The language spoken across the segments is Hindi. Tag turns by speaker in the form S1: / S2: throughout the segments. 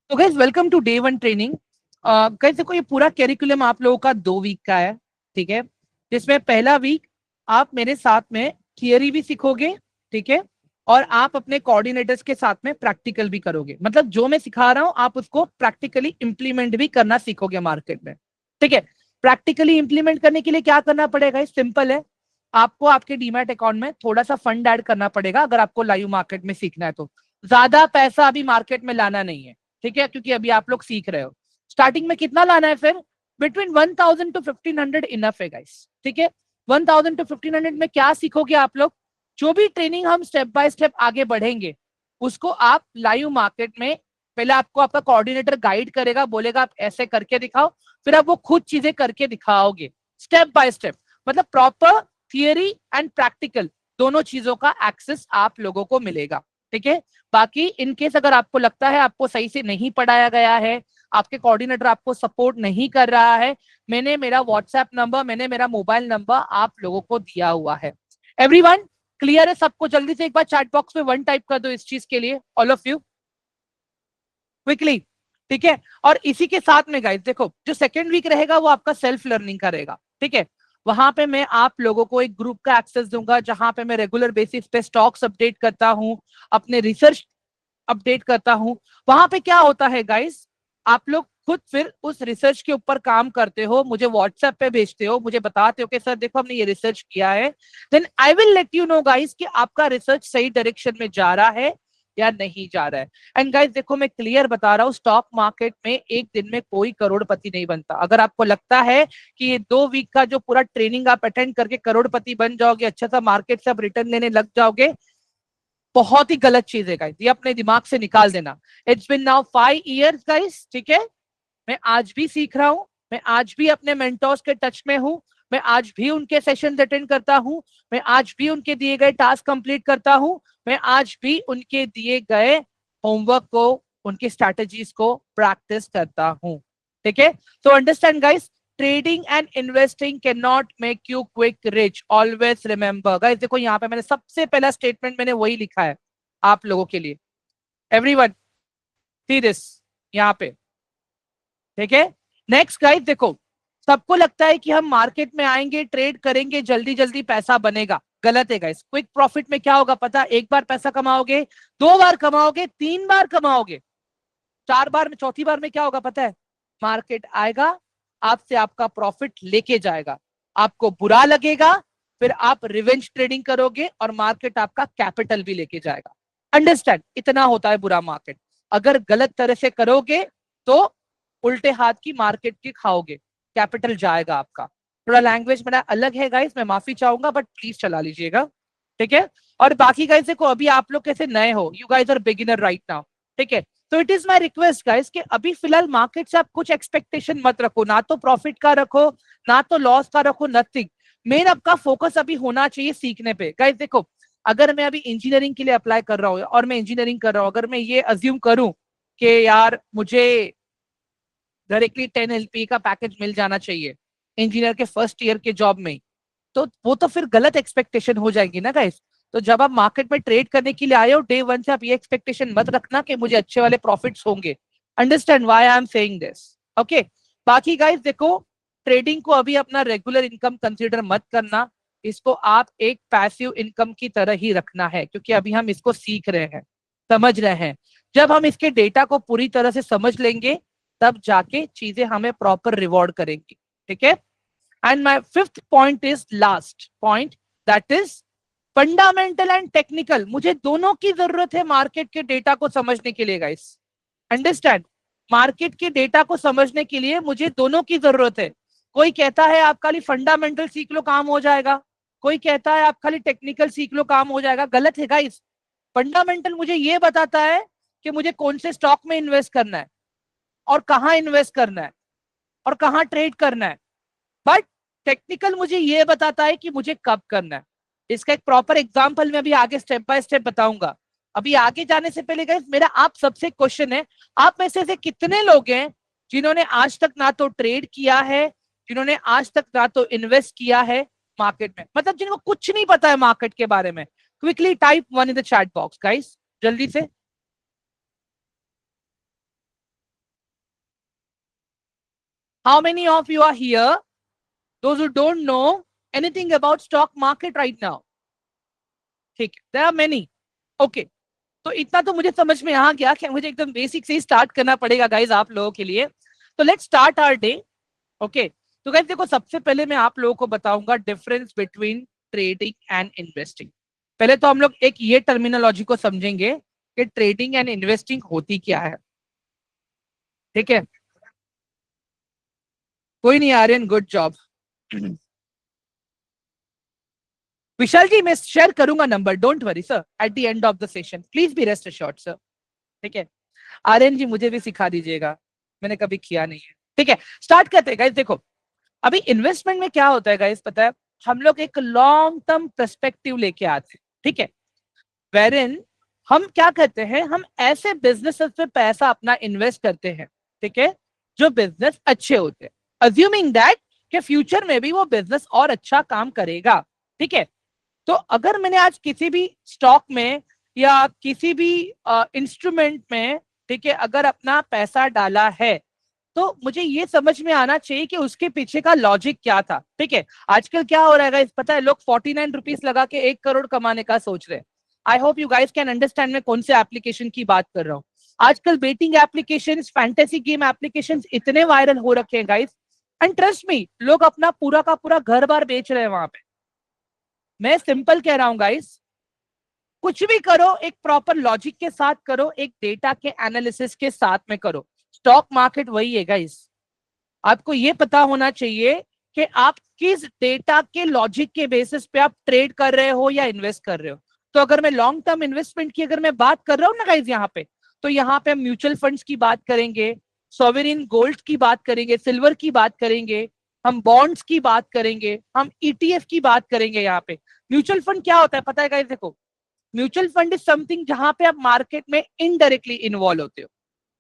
S1: तो guys welcome to day one training. Guys देखो, ये पूरा कैरिकुलम आप लोगों का 2 वीक का है, ठीक है। जिसमें पहला वीक आप मेरे साथ में थियरी भी सीखोगे, ठीक है, और आप अपने कोऑर्डिनेटर्स के साथ में प्रैक्टिकल भी करोगे। मतलब जो मैं सिखा रहा हूं आप उसको प्रैक्टिकली इंप्लीमेंट भी करना सीखोगे मार्केट में, ठीक है। प्रैक्टिकली इंप्लीमेंट करने के लिए क्या करना पड़ेगा, सिंपल है। आपको आपके डीमैट अकाउंट में थोड़ा सा फंड ऐड करना पड़ेगा अगर आपको लाइव मार्केट में सीखना है तो। ज्यादा पैसा अभी मार्केट में लाना नहीं है, ठीक है, क्योंकि अभी आप लोग सीख रहे हो। स्टार्टिंग में कितना लाना है फिर? बिटवीन 1000 टू 1500 इनफ है गाइस, ठीक है। 1000 टू 1500 में क्या सीखोगे आप लोग? जो भी ट्रेनिंग हम स्टेप बाय स्टेप आगे बढ़ेंगे उसको आप लाइव मार्केट में, पहले आपको आपका कोऑर्डिनेटर गाइड करेगा, बोलेगा आप ऐसे करके दिखाओ, फिर आप वो खुद चीजें करके दिखाओगे स्टेप बाय स्टेप। मतलब प्रॉपर थियरी एंड प्रैक्टिकल दोनों चीजों का एक्सेस आप लोगों को मिलेगा, ठीक है। बाकी इनकेस अगर आपको लगता है आपको सही से नहीं पढ़ाया गया है, आपके कोऑर्डिनेटर आपको सपोर्ट नहीं कर रहा है, मैंने मेरा व्हाट्सएप नंबर, मैंने मेरा मोबाइल नंबर आप लोगों को दिया हुआ है। एवरीवन क्लियर है सबको? जल्दी से एक बार चैट बॉक्स में 1 टाइप कर दो इस चीज के लिए, ऑल ऑफ यू, क्विकली, ठीक है। और इसी के साथ में गाइस देखो, जो सेकेंड वीक रहेगा वो आपका सेल्फ लर्निंग का रहेगा, ठीक है। वहां पे मैं आप लोगों को एक ग्रुप का एक्सेस दूंगा जहां पे मैं रेगुलर बेसिस पे स्टॉक्स अपडेट करता हूं, अपने रिसर्च अपडेट करता हूं। वहां पे क्या होता है गाइस, आप लोग खुद फिर उस रिसर्च के ऊपर काम करते हो, मुझे व्हाट्सएप पे भेजते हो, मुझे बताते हो कि सर देखो हमने ये रिसर्च किया है। Then I will let you know guys कि आपका रिसर्च सही डायरेक्शन में जा रहा है या नहीं जा रहा है। एंड गाइस देखो, मैं क्लियर बता रहा हूँ, स्टॉक मार्केट में एक दिन में कोई करोड़पति नहीं बनता। अगर आपको लगता है कि ये 2 वीक का जो पूरा ट्रेनिंग आप अटेंड करके करोड़पति बन जाओगे, अच्छा सा मार्केट से आप रिटर्न लेने लग जाओगे, बहुत ही गलत चीज है गाइस, ये अपने दिमाग से निकाल देना। It's been now 5 years guys, ठीक है। मैं आज भी सीख रहा हूं, मैं आज भी अपने मेंटोर्स के टच में हूं, मैं आज भी उनके सेशन अटेंड करता हूं, मैं आज भी उनके दिए गए टास्क कंप्लीट करता हूं, मैं आज भी उनके दिए गए होमवर्क को, उनकी स्ट्रैटेजीज को प्रैक्टिस करता हूं, ठीक है। तो understand guys, trading and investing can not make you quick rich, always remember guys. देखो यहाँ पे मैंने सबसे पहला स्टेटमेंट मैंने वही लिखा है आप लोगों के लिए। एवरीवन सी दिस यहाँ पे, ठीक है। नेक्स्ट गाइस देखो, सबको लगता है कि हम मार्केट में आएंगे, ट्रेड करेंगे, जल्दी जल्दी पैसा बनेगा। गलत है गाइस। क्विक प्रॉफिट में क्या होगा पता? एक बार पैसा कमाओगे, 2 बार कमाओगे, 3 बार कमाओगे, 4 बार में, चौथी बार में क्या होगा पता है? मार्केट आएगा, आपसे आपका प्रॉफिट लेके जाएगा, आपको बुरा लगेगा, फिर आप रिवेंज ट्रेडिंग करोगे और मार्केट आपका कैपिटल भी लेके जाएगा। अंडरस्टैंड? इतना होता है बुरा मार्केट। अगर गलत तरह से करोगे तो उल्टे हाथ की मार्केट की खाओगे, कैपिटल जाएगा आपका। थोड़ा लैंग्वेज मेरा अलग है गाइस, मैं माफी चाहूंगा, बट प्लीज चला लीजिएगा, ठीक है। और बाकी गाइस देखो, अभी आप लोग कैसे नए हो, you guys are beginner right now, ठीक है। तो it is my request guys कि अभी फिलहाल मार्केट से आप कुछ एक्सपेक्टेशन मत रखो, ना तो प्रॉफिट का रखो, ना तो लॉस का रखो, नथिंग। मेन आपका फोकस अभी होना चाहिए सीखने पे। गाइस देखो, अगर मैं अभी इंजीनियरिंग के लिए अप्लाई कर रहा हूँ और मैं इंजीनियरिंग कर रहा हूँ, अगर मैं ये अज्यूम करूं कि यार मुझे डायरेक्टली 10 LP का पैकेज मिल जाना चाहिए इंजीनियर के फर्स्ट ईयर के जॉब में, तो वो तो फिर गलत एक्सपेक्टेशन हो जाएगी ना गाइस। तो जब आप मार्केट में ट्रेड करने के लिए आए हो, डे वन से आप ये एक्सपेक्टेशन मत रखना कि मुझे अच्छे वाले प्रॉफिट्स होंगे। Understand why I am saying this? Okay. बाकी गाइस देखो, ट्रेडिंग को अभी अपना रेगुलर इनकम कंसीडर मत करना, इसको आप एक पैसिव इनकम की तरह ही रखना है, क्योंकि अभी हम इसको सीख रहे हैं, समझ रहे हैं। जब हम इसके डेटा को पूरी तरह से समझ लेंगे तब जाके चीजें हमें प्रॉपर रिवॉर्ड करेंगी, ठीक है। And my fifth point is last point, that is fundamental and technical. मुझे दोनों की जरूरत है मार्केट के डेटा को समझने के लिए गाइस। अंडरस्टैंड? मार्केट के डेटा को समझने के लिए मुझे दोनों की जरूरत है। कोई कहता है आप खाली फंडामेंटल सीख लो काम हो जाएगा, कोई कहता है आप खाली टेक्निकल सीख लो काम हो जाएगा। गलत है गाइस। फंडामेंटल मुझे ये बताता है कि मुझे कौन से स्टॉक में इन्वेस्ट करना है और कहाँ इन्वेस्ट करना है और कहाँ ट्रेड करना है, बट टेक्निकल मुझे ये बताता है कि मुझे कब करना है। इसका एक प्रॉपर एग्जांपल मैं अभी आगे स्टेप बाय स्टेप बताऊंगा। अभी आगे जाने से पहले गाइस, मेरा आप सबसे क्वेश्चन है, आप में से कितने लोग हैं जिन्होंने आज तक ना तो ट्रेड किया है, जिन्होंने आज तक ना तो इन्वेस्ट किया है मार्केट में, मतलब जिनको कुछ नहीं पता है मार्केट के बारे में? Quickly type 1 in the chat box guys, जल्दी से। How many of you are here, those who don't know anything about stock market right now? ठीक है, there are many. Okay. तो इतना तो मुझे समझ में आ गया कि मुझे एकदम बेसिक से ही स्टार्ट करना पड़ेगा गाइज आप लोगों के लिए. तो let's start our day. Okay, तो गाइज देखो, सबसे पहले मैं आप लोगों को बताऊंगा difference between trading and investing. पहले तो हम लोग एक ये टर्मिनोलॉजी को समझेंगे कि ट्रेडिंग एंड इन्वेस्टिंग होती क्या है. ठीक है, कोई नहीं, आर्यन गुड जॉब. विशाल जी मैं शेयर करूंगा number, don't worry sir, at the end of the session, please be rest assured sir. ठीक है, आर्यन जी मुझे भी सिखा दीजिएगा, मैंने कभी किया नहीं है. ठीक है, स्टार्ट करते हैं गाइस. देखो, अभी इन्वेस्टमेंट में क्या होता है गाइस, पता है, हम लोग एक लॉन्ग टर्म पर्सपेक्टिव लेके आते हैं. ठीक है, वेरिन हम क्या करते हैं, हम ऐसे बिजनेसेस पे पैसा अपना इन्वेस्ट करते हैं, ठीक है, जो बिजनेस अच्छे होते हैं, अज्यूमिंग दैट कि फ्यूचर में भी वो बिजनेस और अच्छा काम करेगा. ठीक है, तो अगर मैंने आज किसी भी स्टॉक में या किसी भी इंस्ट्रूमेंट में, ठीक है, अगर अपना पैसा डाला है, तो मुझे ये समझ में आना चाहिए कि उसके पीछे का लॉजिक क्या था. ठीक है, आजकल क्या हो रहा है गाइस, पता है, लोग 49 रुपीज लगा के 1 करोड़ कमाने का सोच रहे हैं. I hope you guys can understand मैं कौन से एप्लीकेशन की बात कर रहा हूँ. आजकल betting application, fantasy game application इतने वायरल हो रखे हैं गाइस, एंड ट्रस्ट मी, लोग अपना पूरा का पूरा घर बार बेच रहे हैं वहां पे. मैं सिंपल कह रहा हूं गाइस, कुछ भी करो एक प्रॉपर लॉजिक के साथ करो, एक डेटा के एनालिसिस के साथ में करो. स्टॉक मार्केट वही है गाइस, आपको ये पता होना चाहिए कि आप किस डेटा के लॉजिक के बेसिस पे आप ट्रेड कर रहे हो या इन्वेस्ट कर रहे हो. तो अगर मैं लॉन्ग टर्म इन्वेस्टमेंट की अगर मैं बात कर रहा हूँ ना गाइस यहाँ पे, तो यहाँ पे हम म्यूचुअल फंड्स की बात करेंगे, सॉवरेन गोल्ड की बात करेंगे, सिल्वर की बात करेंगे, हम बॉन्ड्स की बात करेंगे, हम ईटीएफ की बात करेंगे. यहाँ पे म्यूचुअल फंड क्या होता है पता है गाइस, देखो, म्यूचुअल फंड इज समथिंग जहां पे आप मार्केट में इनडायरेक्टली इन्वॉल्व होते हो.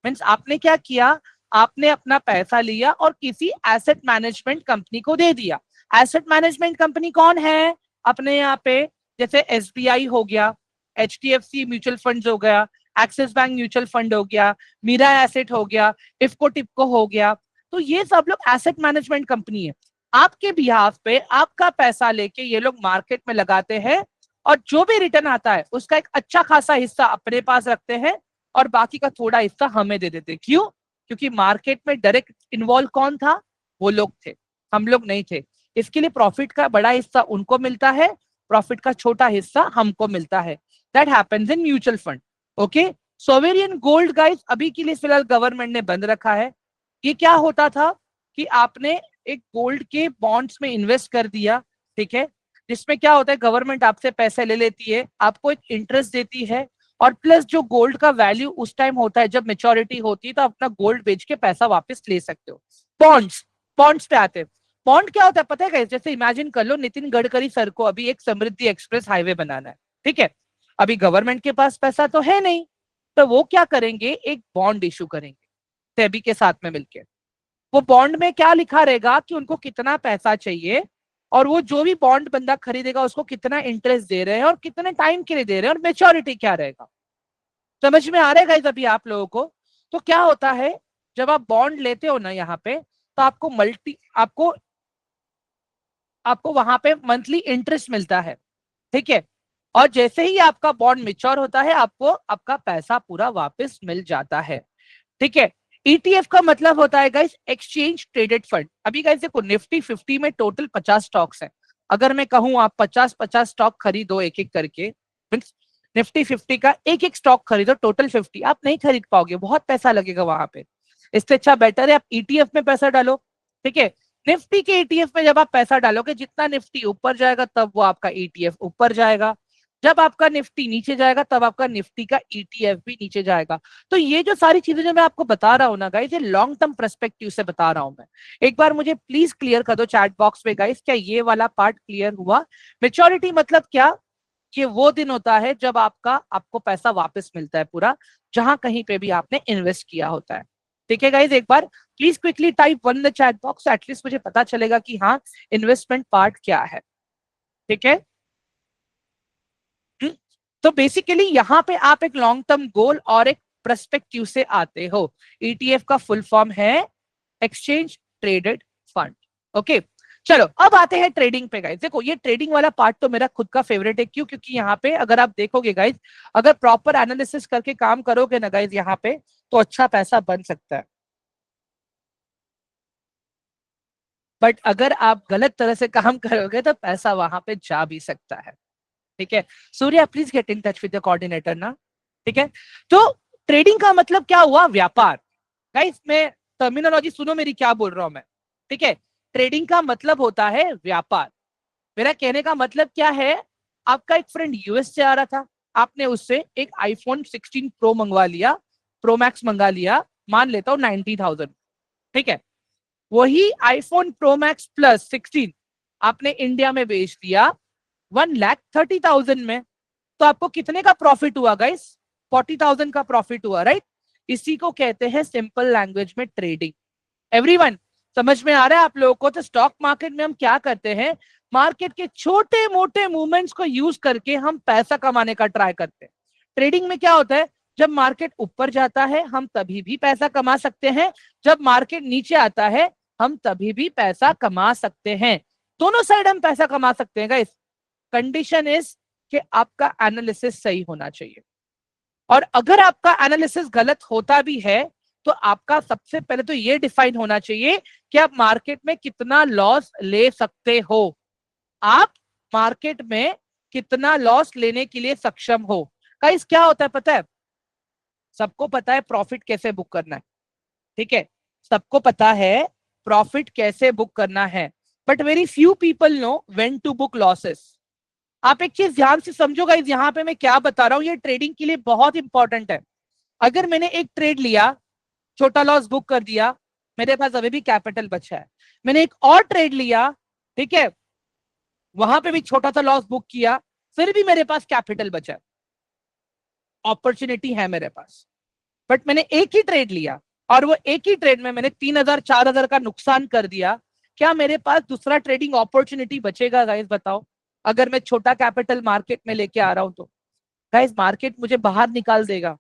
S1: मीन्स आपने क्या किया, आपने अपना पैसा लिया और किसी एसेट मैनेजमेंट कंपनी को दे दिया. एसेट मैनेजमेंट कंपनी कौन है अपने यहाँ पे, जैसे एसबीआई हो गया, एचडीएफसी म्यूचुअल फंड हो गया, एक्सिस बैंक म्यूचुअल फंड हो गया, मीरा एसेट हो गया, इफको टिपको हो गया. तो ये सब लोग एसेट मैनेजमेंट कंपनी है. आपके बिहाफ पे आपका पैसा लेके ये लोग मार्केट में लगाते हैं, और जो भी रिटर्न आता है उसका एक अच्छा खासा हिस्सा अपने पास रखते हैं और बाकी का थोड़ा हिस्सा हमें दे देते. क्यों? क्योंकि मार्केट में डायरेक्ट इन्वॉल्व कौन था, वो लोग थे, हम लोग नहीं थे. इसके लिए प्रॉफिट का बड़ा हिस्सा उनको मिलता है, प्रॉफिट का छोटा हिस्सा हमको मिलता है. That happens in mutual fund. Okay, sovereign gold guys अभी के लिए फिलहाल गवर्नमेंट ने बंद रखा है. ये क्या होता था कि आपने एक गोल्ड के बॉन्ड्स में इन्वेस्ट कर दिया, ठीक है, जिसमें क्या होता है, गवर्नमेंट आपसे पैसे ले लेती है, आपको एक इंटरेस्ट देती है, और प्लस जो गोल्ड का वैल्यू उस टाइम होता है जब मेच्योरिटी होती है, तो अपना गोल्ड बेच के पैसा वापस ले सकते हो. बॉन्ड्स, बॉन्ड्स पे आते हैं. बॉन्ड क्या होता है पता है, जैसे इमेजिन कर लो नितिन गडकरी सर को अभी एक समृद्धि एक्सप्रेस हाईवे बनाना है. ठीक है, अभी गवर्नमेंट के पास पैसा तो है नहीं, तो वो क्या करेंगे, एक बॉन्ड इशू करेंगे सेबी के साथ में मिलकर. वो बॉन्ड में क्या लिखा रहेगा कि उनको कितना पैसा चाहिए, और वो जो भी बॉन्ड बंदा खरीदेगा उसको कितना इंटरेस्ट दे रहे हैं और कितने टाइम के लिए दे रहे हैं और मेच्योरिटी क्या रहेगा. समझ में आ रहा है अभी आप लोगों को. तो क्या होता है, जब आप बॉन्ड लेते हो ना यहाँ पे, तो आपको आपको वहां पे मंथली इंटरेस्ट मिलता है. ठीक है, और जैसे ही आपका बॉन्ड मिच्योर होता है, आपको आपका पैसा पूरा वापस मिल जाता है. ठीक है, ईटीएफ का मतलब होता है गाइस एक्सचेंज ट्रेडेड फंड. अभी गाइस देखो, निफ्टी 50 में टोटल 50 स्टॉक्स हैं. अगर मैं कहूं आप 50-50 स्टॉक खरीदो एक एक करके, निफ्टी 50 का एक एक स्टॉक खरीदो, टोटल 50, आप नहीं खरीद पाओगे, बहुत पैसा लगेगा वहां पे. इससे अच्छा बेटर है आप ईटीएफ में पैसा डालो. ठीक है, निफ्टी के ईटीएफ में जब आप पैसा डालोगे, जितना निफ्टी ऊपर जाएगा तब वो आपका ईटीएफ ऊपर जाएगा, जब आपका निफ्टी नीचे जाएगा तब आपका निफ्टी का ईटीएफ भी नीचे जाएगा. तो ये जो सारी चीजें जो मैं आपको बता रहा हूँ ना गाइस, ये लॉन्ग टर्म पर्सपेक्टिव से बता रहा हूँ मैं. एक बार मुझे प्लीज क्लियर कर दो चैट बॉक्स में गाइस, क्या ये वाला पार्ट क्लियर हुआ? मेच्योरिटी मतलब क्या, ये वो दिन होता है जब आपको पैसा वापस मिलता है पूरा, जहां कहीं पे भी आपने इन्वेस्ट किया होता है. ठीक है गाइस, एक बार please quickly type 1 in the chat box, at least मुझे पता चलेगा कि हाँ इन्वेस्टमेंट पार्ट क्या है. ठीक है, तो बेसिकली यहाँ पे आप एक लॉन्ग टर्म गोल और एक पर्सपेक्टिव से आते हो. ईटीएफ का फुल फॉर्म है एक्सचेंज ट्रेडेड फंड। ओके, चलो अब आते हैं ट्रेडिंग पे गाइस। देखो ये ट्रेडिंग वाला पार्ट तो मेरा खुद का फेवरेट है। क्यों? क्योंकि यहाँ पे अगर आप देखोगे गाइस, अगर प्रॉपर एनालिसिस करके काम करोगे ना गाइस यहाँ पे, तो अच्छा पैसा बन सकता है। बट अगर आप गलत तरह से काम करोगे तो पैसा वहां पे जा भी सकता है। ठीक है, Surya please get in touch with the coordinator ना। ठीक है, तो ट्रेडिंग का मतलब क्या हुआ? व्यापार। गाइस मैं टर्मिनोलॉजी सुनो मेरी, क्या बोल रहा हूं मैं। ठीक है, ट्रेडिंग का मतलब होता है व्यापार। मेरा कहने का मतलब क्या है, आपका एक फ्रेंड यूएस से आ रहा था, आपने उससे एक आईफोन 16 प्रो मंगवा लिया, प्रो मैक्स मंगा लिया, मान लेता हूं 90,000। ठीक है, वही आईफोन प्रो मैक्स प्लस 16 आपने इंडिया में बेच दिया 1,30,000 में। तो आपको कितने का प्रॉफिट हुआ गाइस? 40,000 का प्रॉफिट हुआ, राइट? इसी को कहते हैं सिंपल लैंग्वेज में ट्रेडिंग। एवरीवन समझ में आ रहा है आप लोगों को? तो स्टॉक मार्केट में हम क्या करते हैं, मार्केट के छोटे मोटे मूवमेंट्स को यूज करके हम पैसा कमाने का ट्राई करते हैं। ट्रेडिंग में क्या होता है, जब मार्केट ऊपर जाता है हम तभी भी पैसा कमा सकते हैं, जब मार्केट नीचे आता है हम तभी भी पैसा कमा सकते हैं। दोनों साइड हम पैसा कमा सकते हैं गाइस। कंडीशन इज कि आपका एनालिसिस सही होना चाहिए। और अगर आपका एनालिसिस गलत होता भी है तो आपका सबसे पहले तो ये डिफाइन होना चाहिए कि आप मार्केट में कितना लॉस ले सकते हो। आप मार्केट में कितना लॉस लेने के लिए सक्षम हो। गाइस क्या होता है पता है, सबको पता है प्रॉफिट कैसे बुक करना है। ठीक है, सबको पता है प्रॉफिट कैसे बुक करना है, but very few people know when to book losses. आप एक चीज ध्यान से समझो गाइस, यहाँ पे मैं क्या बता रहा हूँ ये ट्रेडिंग के लिए बहुत इंपॉर्टेंट है। अगर मैंने एक ट्रेड लिया, छोटा लॉस बुक कर दिया, मेरे पास अभी भी कैपिटल बचा है। मैंने एक और ट्रेड लिया, ठीक है, वहां पे भी छोटा सा लॉस बुक किया, फिर भी मेरे पास कैपिटल बचा है, अपॉर्चुनिटी है मेरे पास। बट मैंने एक ही ट्रेड लिया और वो एक ही ट्रेड में मैंने 3,000 4,000 का नुकसान कर दिया। क्या मेरे पास दूसरा ट्रेडिंग अपॉर्चुनिटी बचेगा गाइस? बताओ। अगर मैं छोटा कैपिटल मार्केट में लेके आ रहा हूं तो गाइस मार्केट मुझे बाहर निकाल देगा।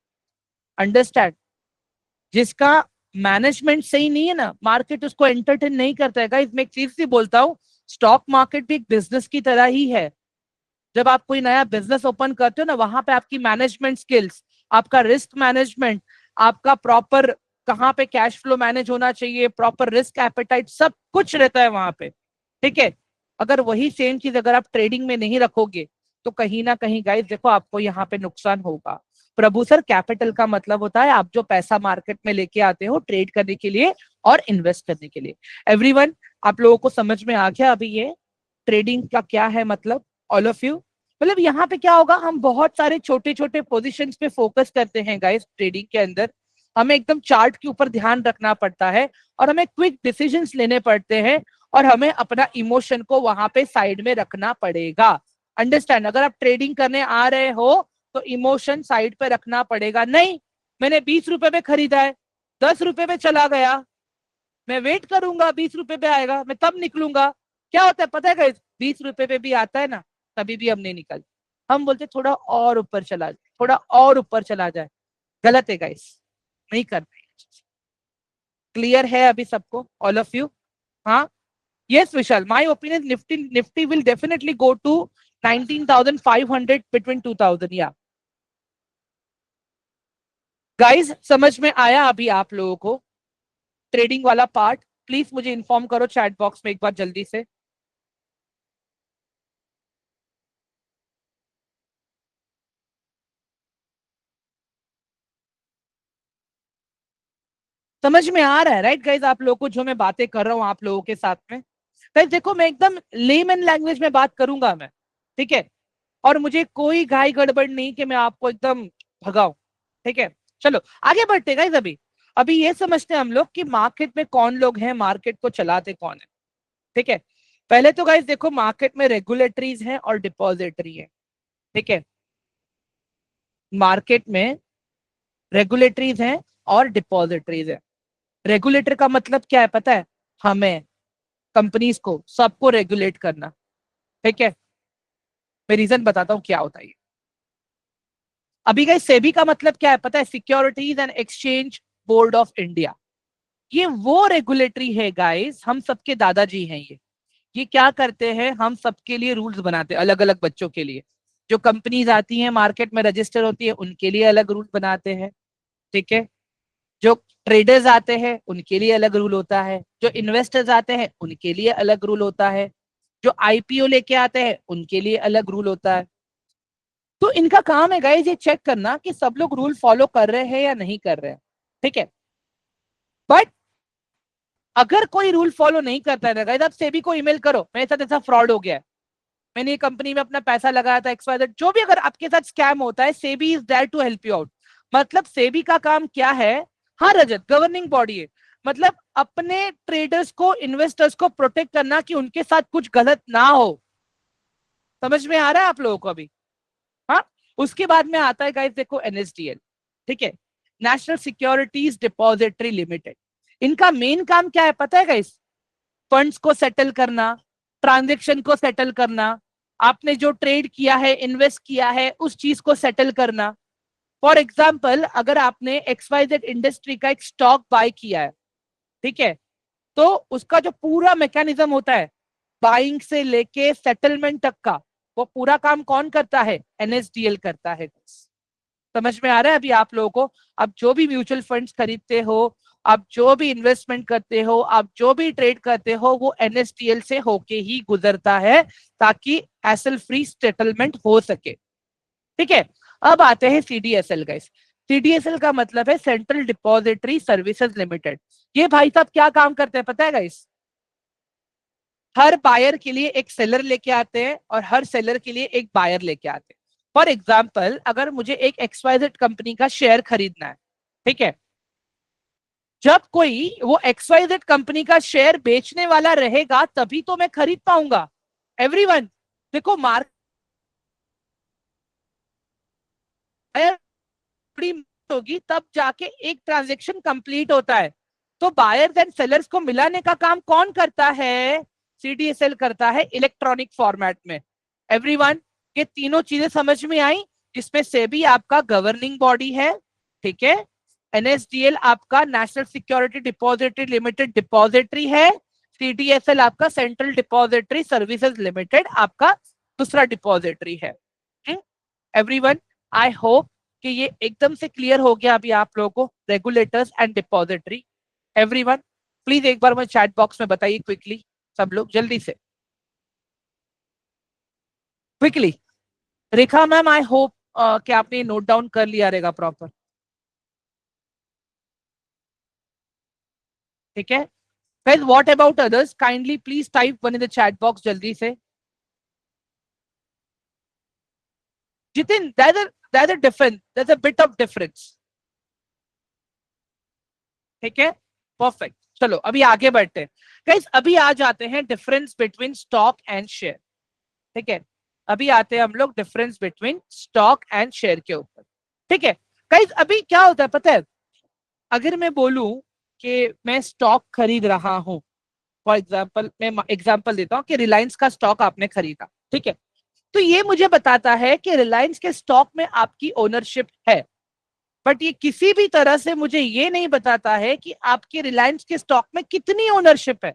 S1: अंडरस्टैंड? जिसका मैनेजमेंट सही नहीं है ना, मार्केट उसको एंटरटेन नहीं करता है गाइस। मैं एक चीज से बोलता हूँ, स्टॉक मार्केट भी एक बिजनेस की तरह ही है। जब आप कोई नया बिजनेस ओपन करते हो ना, वहां पे आपकी मैनेजमेंट स्किल्स, आपका रिस्क मैनेजमेंट, आपका प्रॉपर कहाँ पे कैश फ्लो मैनेज होना चाहिए, प्रॉपर रिस्क एपेटाइट, सब कुछ रहता है वहां पे। ठीक है, अगर वही सेम चीज अगर आप ट्रेडिंग में नहीं रखोगे तो कहीं ना कहीं गाइस देखो आपको यहाँ पे नुकसान होगा। प्रभु सर, कैपिटल का मतलब होता है आप जो पैसा मार्केट में लेके आते हो ट्रेड करने के लिए और इन्वेस्ट करने के लिए। एवरीवन आप लोगों को समझ में आ गया अभी ये ट्रेडिंग का क्या है मतलब? ऑल ऑफ यू, मतलब यहाँ पे क्या होगा, हम बहुत सारे छोटे छोटे पोजीशंस पे फोकस करते हैं गाइस ट्रेडिंग के अंदर। हमें एकदम चार्ट के ऊपर ध्यान रखना पड़ता है और हमें क्विक डिसीजंस लेने पड़ते हैं और हमें अपना इमोशन को वहां पे साइड में रखना पड़ेगा। अंडरस्टैंड? अगर आप ट्रेडिंग करने आ रहे हो तो इमोशन साइड पे रखना पड़ेगा। नहीं, मैंने 20 रुपए पे खरीदा है, 10 रुपए पे चला गया, मैं वेट करूंगा 20 रुपए पे आएगा, मैं तब निकलूंगा। क्या होता है पता है गाइस, 20 रुपए पे भी आता है ना, तभी भी हम नहीं निकल, हम बोलते थोड़ा और ऊपर चला जाए, थोड़ा और ऊपर चला जाए। गलत है गाइस, नहीं करना है। क्लियर है अभी सबको? All of you? हाँ, yes Vishal, my opinion nifty will definitely go to 19,500 between 2000, yeah guys। समझ में आया अभी आप लोगों को ट्रेडिंग वाला पार्ट? प्लीज मुझे इन्फॉर्म करो चैट बॉक्स में एक बार जल्दी से। समझ में आ रहा है राइट गाइज आप लोगों को जो मैं बातें कर रहा हूँ आप लोगों के साथ में? गाइज देखो मैं एकदम लेमन लैंग्वेज में बात करूंगा मैं, ठीक है, और मुझे कोई घाई गड़बड़ नहीं कि मैं आपको एकदम भगाऊं। ठीक है, चलो आगे बढ़ते गाइज। अभी अभी ये समझते हैं हम लोग कि मार्केट में कौन लोग हैं, मार्केट को चलाते कौन है। ठीक है, पहले तो गाइज देखो मार्केट में रेगुलेटरीज हैं और डिपॉजिटरी है। ठीक है, मार्केट में रेगुलेटरीज हैं और डिपॉजिटरीज है। रेगुलेटर का मतलब क्या है पता है? हमें, कंपनीज को, सबको रेगुलेट करना। ठीक है, मैं रीजन बताता हूं क्या होता है ये। अभी गाइस सेबी का मतलब क्या है पता है? Securities and exchange board of India. ये वो रेगुलेटरी है गाइस, हम सबके दादाजी हैं ये क्या करते हैं, हम सबके लिए रूल्स बनाते हैं, अलग अलग बच्चों के लिए। जो कंपनीज आती हैं मार्केट में रजिस्टर होती है उनके लिए अलग रूल बनाते हैं, ठीक है। जो ट्रेडर्स आते हैं उनके लिए अलग रूल होता है, जो इन्वेस्टर्स आते हैं उनके लिए अलग रूल होता है, जो आईपीओ लेके आते हैं उनके लिए अलग रूल होता है। तो इनका काम है गाइस ये चेक करना कि सब लोग रूल फॉलो कर रहे हैं या नहीं कर रहे हैं, ठीक है। बट अगर कोई रूल फॉलो नहीं करता है ना गाइस, आप सेबी को ईमेल करो मेरे साथ ऐसा फ्रॉड हो गया है, मैंने ये कंपनी में अपना पैसा लगाया था XYZ, जो भी अगर आपके साथ स्कैम होता है, SEBI is there to help you out. मतलब सेबी का काम क्या है, हाँ रजत, गवर्निंग बॉडी है, मतलब अपने ट्रेडर्स को, इन्वेस्टर्स को प्रोटेक्ट करना कि उनके साथ कुछ गलत ना हो। समझ में आ रहा है आप लोगों को अभी? हाँ। उसके बाद में आता है गाइस देखो NSDL, ठीक है, नेशनल सिक्योरिटीज डिपॉजिटरी लिमिटेड। इनका मेन काम क्या है पता है गाइस? फंड्स को सेटल करना, ट्रांजेक्शन को सेटल करना, आपने जो ट्रेड किया है, इन्वेस्ट किया है, उस चीज को सेटल करना। फॉर एग्जाम्पल अगर आपने XYZ इंडस्ट्री का एक स्टॉक बाय किया है, ठीक है, तो उसका जो पूरा मैकेनिज्म होता है, बाइंग से लेके सेटलमेंट तक का, वो पूरा काम कौन करता है? NSDL करता है। समझ में आ रहा है अभी आप लोगों को? आप जो भी म्यूचुअल फंड्स खरीदते हो, आप जो भी इन्वेस्टमेंट करते हो, आप जो भी ट्रेड करते हो, वो NSDL से होके ही गुजरता है, ताकि हैसल फ्री सेटलमेंट हो सके, ठीक है। अब आते हैं CDSL गाइस। CDSL का मतलब है सेंट्रल डिपॉजिटरी सर्विसेज लिमिटेड। ये भाई साहब क्या काम करते हैं पता है गाइस? हर बायर के लिए एक सेलर लेके आते हैं और हर सेलर के लिए एक बायर लेके आते हैं। फॉर एग्जाम्पल अगर मुझे एक XYZ कंपनी का शेयर खरीदना है, ठीक है, जब कोई वो XYZ कंपनी का शेयर बेचने वाला रहेगा तभी तो मैं खरीद पाऊंगा। एवरीवन देखो, मार्केट बड़ी होगी तब जाके एक ट्रांजेक्शन कंप्लीट होता है। तो बायर्स एंड सेलर्स को मिलाने का काम कौन करता है? CDSL करता है इलेक्ट्रॉनिक फॉर्मेट में। एवरीवन, ये तीनों चीजें समझ में आई? इसमें सेबी आपका गवर्निंग बॉडी है, ठीक है, NSDL आपका national security depository limited depository है, CDSL आपका सेंट्रल डिपॉजिटरी सर्विसेज लिमिटेड आपका दूसरा डिपॉजिटरी है। एवरीवन, आई होप कि ये एकदम से क्लियर हो गया अभी आप लोगों को, regulators and depository. Everyone please एक बार मैं चैट बॉक्स में बताइए क्विकली, सब लोग जल्दी से quickly. Rekha ma'am I hope कि आपने नोट डाउन कर लिया रहेगा प्रॉपर, ठीक है। Guys what about others, kindly please type one in the chat box जल्दी से। Jitin, there's a difference, there's a bit of difference, ठीक है, परफेक्ट। चलो अभी आगे बढ़ते हैं गाइस, अभी आ जाते हैं difference between stock and share, ठीक है। अभी आते हैं हम लोग difference between stock and share के ऊपर, ठीक है। गाइस अभी क्या होता है पता है, अगर मैं बोलूं कि मैं स्टॉक खरीद रहा हूं, फॉर एग्जाम्पल मैं एग्जाम्पल देता हूं कि रिलायंस का स्टॉक आपने खरीदा, ठीक है, तो ये मुझे बताता है कि रिलायंस के स्टॉक में आपकी ओनरशिप है। बट ये किसी भी तरह से मुझे ये नहीं बताता है कि आपके रिलायंस के स्टॉक में कितनी ओनरशिप है।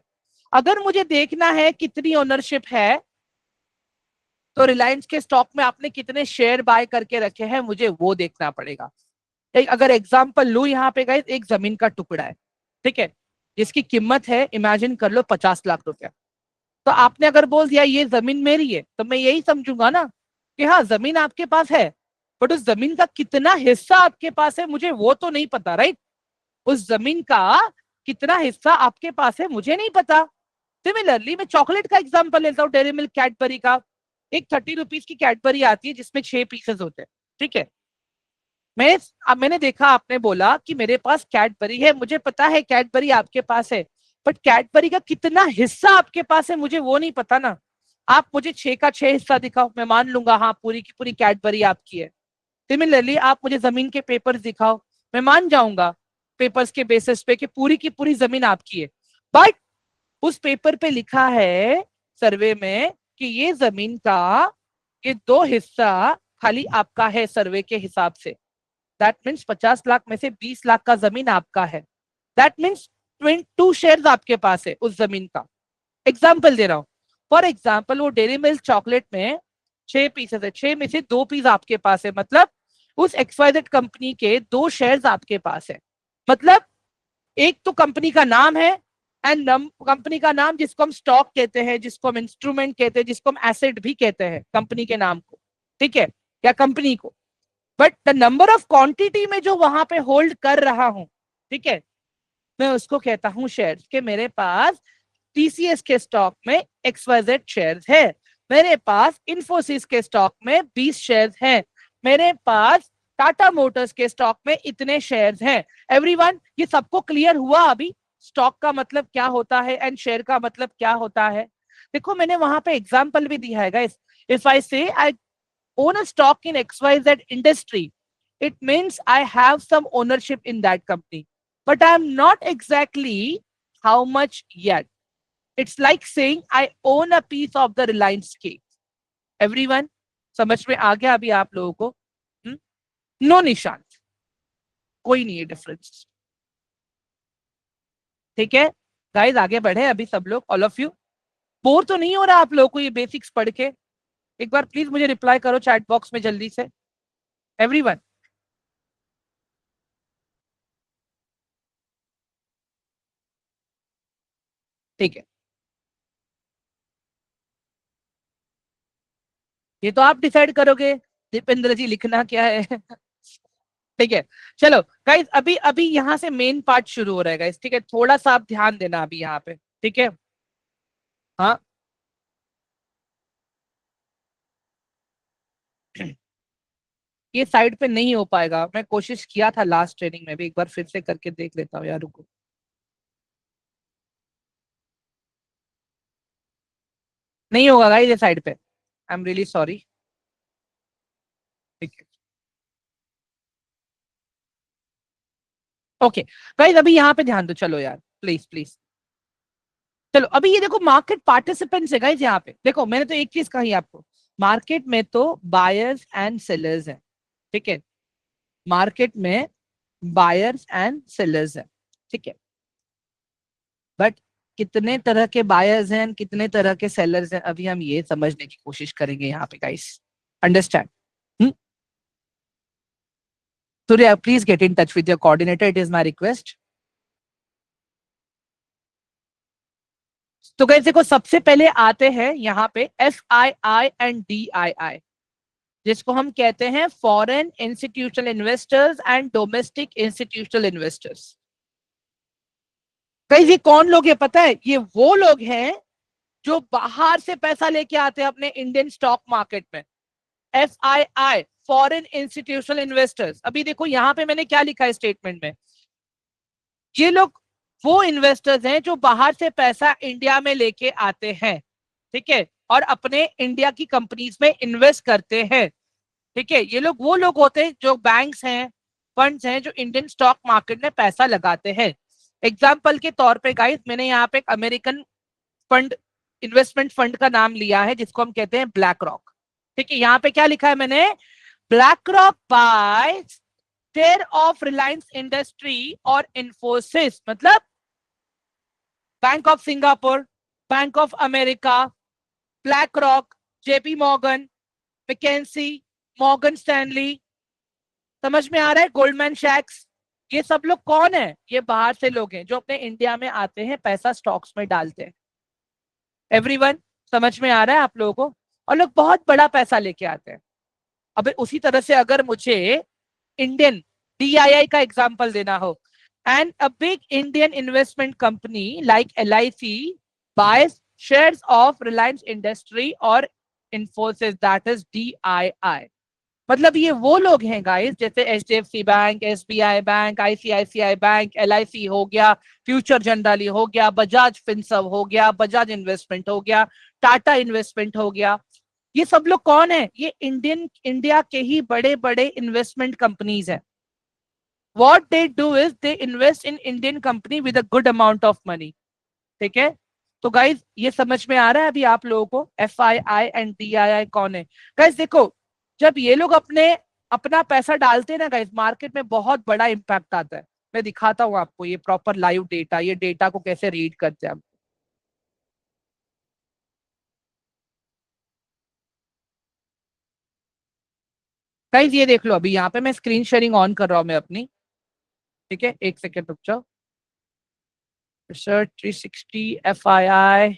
S1: अगर मुझे देखना है कितनी ओनरशिप है, तो रिलायंस के स्टॉक में आपने कितने शेयर बाय करके रखे हैं मुझे वो देखना पड़ेगा। अगर एग्जांपल लू, यहाँ पे गाइस एक जमीन का टुकड़ा है, ठीक है, जिसकी कीमत है इमेजिन कर लो 50 लाख रुपया। तो आपने अगर बोल दिया ये जमीन मेरी है, तो मैं यही समझूंगा ना कि हाँ जमीन आपके पास है, बट उस जमीन का कितना हिस्सा आपके पास है मुझे वो तो नहीं पता, राइट? उस जमीन का कितना हिस्सा आपके पास है मुझे नहीं पता। सिमिलरली मैं चॉकलेट का एग्जांपल लेता हूँ, डेयरी मिल्क कैडबरी का। एक 30 रुपीज की कैडबरी आती है जिसमें 6 पीसेस होते हैं, ठीक है। मैं अब मैंने देखा आपने बोला कि मेरे पास कैडबरी है, मुझे पता है कैडबरी आपके पास है, बट कैडबरी का कितना हिस्सा आपके पास है मुझे वो नहीं पता ना। आप मुझे 6 का 6 हिस्सा दिखाओ, मैं मान लूंगा हाँ पूरी की पूरी कैडबरी आपकी है। सिमिलरली आप मुझे जमीन के पेपर्स दिखाओ, मैं मान जाऊंगा पेपर्स के बेसिस पे कि पूरी की पूरी जमीन आपकी है। बट उस पेपर पे लिखा है सर्वे में कि ये जमीन का ये दो हिस्सा खाली आपका है सर्वे के हिसाब से। दैट मीन्स 50 लाख में से 20 लाख का जमीन आपका है। दैट मीन्स 2 शेयर्स आपके पास है उस जमीन का, एग्जाम्पल दे रहा हूं, फॉर एग्जाम्पल वो डेयरी मिल्क चॉकलेट में 6 पीसेस है, 6 में से 2 पीस आपके पास है, मतलब उस XYZ कंपनी के 2 शेयर्स आपके पास है। मतलब एक तो कंपनी का नाम है, एंड कंपनी का नाम जिसको हम स्टॉक कहते हैं, जिसको हम इंस्ट्रूमेंट कहते हैं, जिसको हम एसेट भी कहते हैं कंपनी के नाम को, ठीक है, या कंपनी को। But the number of quantity में जो वहां पे होल्ड कर रहा हूं, ठीक है, मैं उसको कहता हूं शेयर्स, के मेरे पास TCS के स्टॉक में XYZ शेयर्स है, मेरे पास इंफोसिस के स्टॉक में 20 शेयर्स हैं, मेरे पास टाटा मोटर्स के स्टॉक में इतने शेयर्स हैं। एवरीवन, ये सबको क्लियर हुआ अभी स्टॉक का मतलब क्या होता है एंड शेयर का मतलब क्या होता है? देखो मैंने वहां पे एग्जांपल भी दिया है गाइस। इफ आई से आई own a stock in XYZ industry, it means I have some ownership in that company, but I'm not exactly how much yet. It's like saying I own a piece of the Reliance cake. Everyone, समझ में आ गया अभी आप लोगों को? नो निशांत, कोई नहीं है डिफरेंस, ठीक है गाइस, आगे बढ़े अभी सब लोग, ऑल ऑफ यू। बोर तो नहीं हो रहा आप लोगों को ये बेसिक्स पढ़ के? एक बार प्लीज मुझे रिप्लाई करो चैट बॉक्स में जल्दी से, एवरीवन। ठीक है, ये तो आप डिसाइड करोगे दीपेंद्र जी लिखना क्या है। ठीक है, चलो गाइस, अभी अभी यहाँ से मेन पार्ट शुरू हो रहा है गाइस, ठीक है, थोड़ा सा आप ध्यान देना अभी यहाँ पे, ठीक है। हाँ, ये साइड पे नहीं हो पाएगा, मैं कोशिश किया था लास्ट ट्रेनिंग में भी, एक बार फिर से करके देख लेता हूँ यार, रुको। नहीं होगा गाइस ये साइड पे, आई एम रियली सॉरी। ठीक है, ओके गाइस, अभी यहाँ पे ध्यान दो, चलो यार प्लीज प्लीज। चलो अभी ये देखो, मार्केट पार्टिसिपेंट्स है गाइस, यहाँ पे देखो मैंने तो एक चीज कही आपको, मार्केट में तो बायर्स एंड सेलर्स है, ठीक है, मार्केट में बायर्स एंड सेलर्स है, ठीक है, बट कितने तरह के बायर्स हैं, कितने तरह के सेलर्स हैं, अभी हम ये समझने की कोशिश करेंगे यहाँ पे guys, understand? Surya, please get in touch with your coordinator, it is my request. तो गाइस देखो, सबसे पहले आते हैं यहाँ पे FII एंड DII, जिसको हम कहते हैं foreign institutional investors and domestic institutional investors. Guys ये कौन लोग है पता है? ये वो लोग हैं जो बाहर से पैसा लेके आते हैं अपने इंडियन स्टॉक मार्केट में। FII, foreign institutional investors. अभी देखो यहाँ पे मैंने क्या लिखा है स्टेटमेंट में, ये लोग वो इन्वेस्टर्स हैं जो बाहर से पैसा इंडिया में लेके आते हैं, ठीक है, और अपने इंडिया की कंपनीज में इन्वेस्ट करते हैं, ठीक है। ये लोग वो लोग होते हैं जो बैंक्स हैं, फंड्स हैं, जो इंडियन स्टॉक मार्केट में पैसा लगाते हैं। एग्जाम्पल के तौर पे गाइस, मैंने यहाँ पे एक अमेरिकन फंड, इन्वेस्टमेंट फंड का नाम लिया है जिसको हम कहते हैं ब्लैक रॉक, ठीक है। यहाँ पे क्या लिखा है मैंने, BlackRock buy share of Reliance industry और इन्फोसिस, मतलब bank of Singapore, bank of America, BlackRock, JP Morgan, McKinsey, Morgan Stanley, समझ में आ रहा है, गोल्डमैन शैक्स, ये सब लोग कौन है? ये बाहर से लोग हैं जो अपने इंडिया में आते हैं, पैसा स्टॉक्स में डालते हैं। एवरीवन, समझ में आ रहा है आप लोगों को? और लोग बहुत बड़ा पैसा लेके आते हैं। अब उसी तरह से अगर मुझे इंडियन DII का एग्जांपल देना हो, and a big Indian investment company like LIC buys shares of Reliance Industry और Infosys, that is DII। मतलब ये वो लोग हैं गाइस, जैसे HDFC bank, SBI bank, ICICI bank, LIC हो गया, फ्यूचर जनरली हो गया, बजाज फिनसर्व हो गया, बजाज इन्वेस्टमेंट हो गया, टाटा इन्वेस्टमेंट हो गया। ये सब लोग कौन है? ये इंडिया के ही बड़े बड़े इन्वेस्टमेंट कंपनीज हैं। What they do is they invest in Indian company with a good amount of money, ठीक है। तो गाइज ये समझ में आ रहा है अभी आप लोगों को FII एंड DII कौन है? गाइज देखो, जब ये लोग अपना पैसा डालते हैं ना गाइज, मार्केट में बहुत बड़ा इंपैक्ट आता है। मैं दिखाता हूँ आपको ये प्रॉपर लाइव डेटा, ये डेटा को कैसे रीड करते हैं हम। गाइस ये देख लो, अभी यहाँ पे मैं स्क्रीन शेयरिंग ऑन कर रहा हूँ मैं अपनी। ठीक है, एक सेकेंड रुक जाओ। Research 360 FII।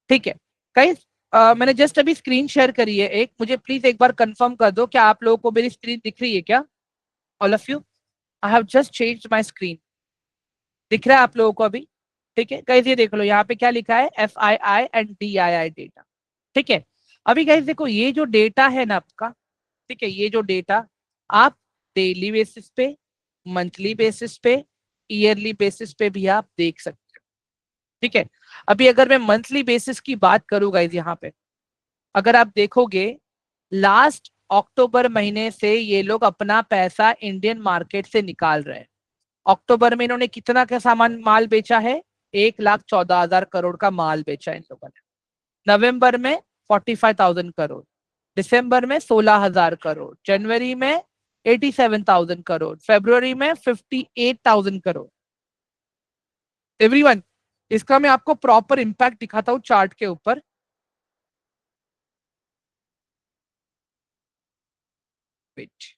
S1: ठीक है गाइस, मैंने जस्ट अभी स्क्रीन शेयर करी है एक, मुझे प्लीज एक बार कंफर्म कर दो क्या आप लोगों को मेरी स्क्रीन दिख रही है क्या? All of you, I have just changed my screen. दिख रहा है आप लोगों को अभी? ठीक है गाइस, ये देख लो यहाँ पे क्या लिखा है, FII एंड DII डेटा। ठीक है, अभी गाइस देखो ये जो डेटा है ना आपका, ठीक है, ये जो डेटा आप डेली बेसिस पे, मंथली बेसिस पे, ईयरली बेसिस पे भी आप देख सकते हो। ठीक है, अभी अगर मैं मंथली बेसिस की बात करूँ गाइस, यहाँ पे अगर आप देखोगे लास्ट अक्टूबर महीने से ये लोग अपना पैसा इंडियन मार्केट से निकाल रहे हैं। अक्टूबर में इन्होंने कितना का सामान माल बेचा है? 1,14,000 करोड़ का माल बेचा इन लोगों ने। नवंबर में 45,000 करोड़, दिसंबर में 16,000 करोड़, जनवरी में 87,000 करोड़, फरवरी में 58,000 करोड़। एवरीवन, इसका मैं आपको प्रॉपर इंपैक्ट दिखाता हूँ चार्ट के ऊपर। वेट,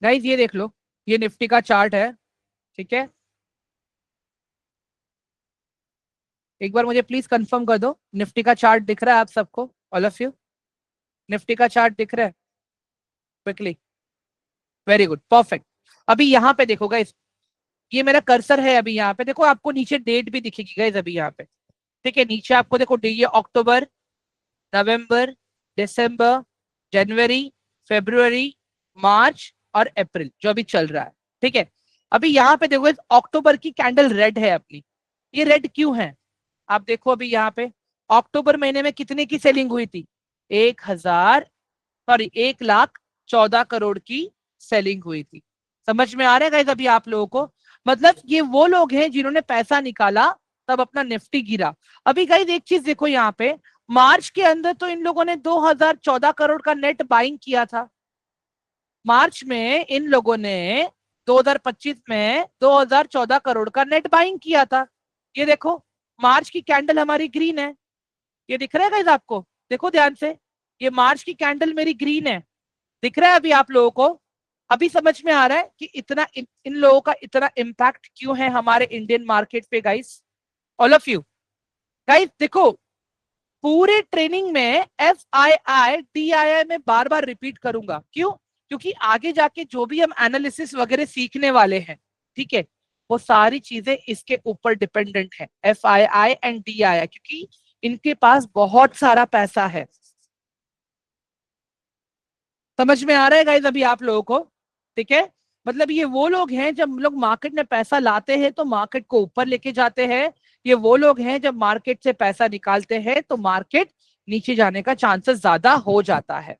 S1: गाइस ये देख लो, ये निफ्टी का चार्ट है। ठीक है, एक बार मुझे प्लीज कंफर्म कर दो, निफ्टी का चार्ट दिख रहा है आप सबको, ऑल ऑफ यू? निफ्टी का चार्ट दिख रहा है क्विकली? Very good, perfect. अभी यहाँ पे देखो गाइस, ये मेरा कर्सर है, अभी यहाँ पे देखो आपको नीचे डेट भी दिखेगी गाइस अभी यहाँ पे। ठीक है, नीचे आपको देखो ये अक्टूबर, नवंबर, दिसंबर, जनवरी, फरवरी, मार्च और अप्रैल जो अभी चल रहा है। ठीक है, अभी यहाँ पे देखो अक्टूबर की कैंडल रेड है अपनी। ये रेड क्यों है? आप देखो अभी यहाँ पे अक्टूबर महीने में कितने की सेलिंग हुई थी? 1,14 करोड़ की सेलिंग हुई थी। समझ में आ रहा है गाइस अभी आप लोगों को? मतलब ये वो लोग हैं जिन्होंने पैसा निकाला तब अपना निफ्टी गिरा। अभी गाइस एक चीज देखो यहाँ पे, मार्च के अंदर तो इन लोगों ने 2,014 करोड़ का नेट बाइंग किया था। मार्च में इन लोगों ने 2025 में 2,014 करोड़ का नेट बाइंग किया था। ये देखो, मार्च की कैंडल हमारी ग्रीन है, ये दिख रहा है गाइस आपको? देखो ध्यान से, ये मार्च की कैंडल मेरी ग्रीन है, दिख रहा है अभी आप लोगों को? अभी समझ में आ रहा है कि इतना इन लोगों का इतना इम्पैक्ट क्यों है हमारे इंडियन मार्केट पे guys? All of you guys देखो, पूरे ट्रेनिंग में FII DII में बार बार रिपीट करूंगा, क्यों? क्योंकि आगे जाके जो भी हम एनालिसिस वगैरह सीखने वाले हैं, ठीक है, वो सारी चीजें इसके ऊपर डिपेंडेंट है, FII एंड DII, क्योंकि इनके पास बहुत सारा पैसा है। समझ में आ रहा है गाइस अभी आप लोगों को? ठीक है, मतलब ये वो लोग हैं जब लोग मार्केट में पैसा लाते हैं तो मार्केट को ऊपर लेके जाते हैं। ये वो लोग हैं जब मार्केट से पैसा निकालते हैं तो मार्केट नीचे जाने का चांसेस ज्यादा हो जाता है।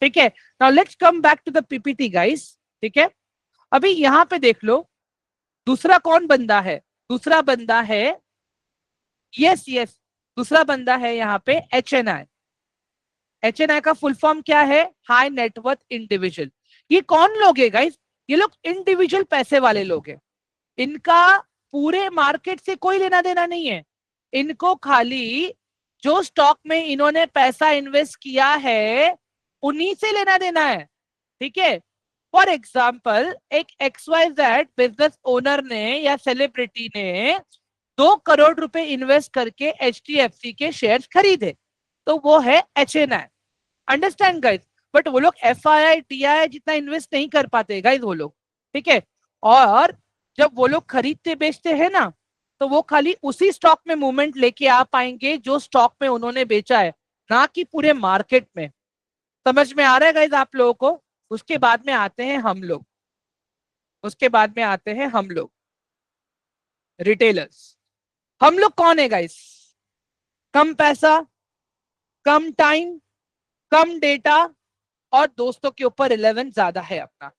S1: ठीक है, now let's come back to the PPT guys. ठीक है, अभी यहाँ पे देख लो, दूसरा कौन बंदा है? दूसरा बंदा है, यस यस, दूसरा बंदा है यहाँ पे HNI। HNI का फुल फॉर्म क्या है? High net worth individual. ये कौन लोग है गाइस? ये लोग इंडिविजुअल पैसे वाले लोग हैं। इनका पूरे मार्केट से कोई लेना देना नहीं है। इनको खाली जो स्टॉक में इन्होंने पैसा इन्वेस्ट किया है उन्हीं से लेना देना है। ठीक है, फॉर एग्जाम्पल एक XYZ बिजनेस ओनर ने या सेलिब्रिटी ने 2 करोड़ रुपए इन्वेस्ट करके HDFC के शेयर खरीदे, तो वो है HNI। Understand guys? बट वो लोग FII DII जितना इन्वेस्ट नहीं कर पाते गाइस वो लोग। ठीक है, और जब वो लोग खरीदते बेचते हैं ना, तो वो खाली उसी स्टॉक में मूवमेंट लेके आ पाएंगे जो स्टॉक में उन्होंने बेचा है, ना कि पूरे मार्केट में। समझ में आ रहा है गाइस आप लोगों को? उसके बाद में आते हैं हम लोग, उसके बाद में आते हैं हम लोग रिटेलर्स। हम लोग कौन है गाइस? कम पैसा, कम टाइम, कम डेटा और दोस्तों के ऊपर रिलेवेंस ज्यादा है अपना।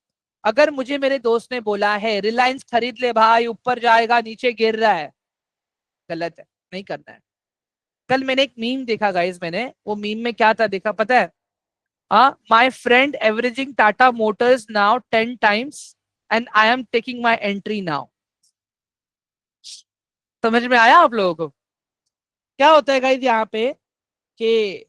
S1: अगर मुझे मेरे दोस्त ने बोला है रिलायंस खरीद ले भाई ऊपर जाएगा नीचे गिर रहा है, गलत है, नहीं करना है। कल मैंने एक मीम देखा गाइस, मैंने वो मीम में क्या था देखा पता है? My friend averaging Tata Motors now 10 times and I am taking my entry now. समझ में आया आप लोगों को? क्या होता है गाइस यहाँ पे कि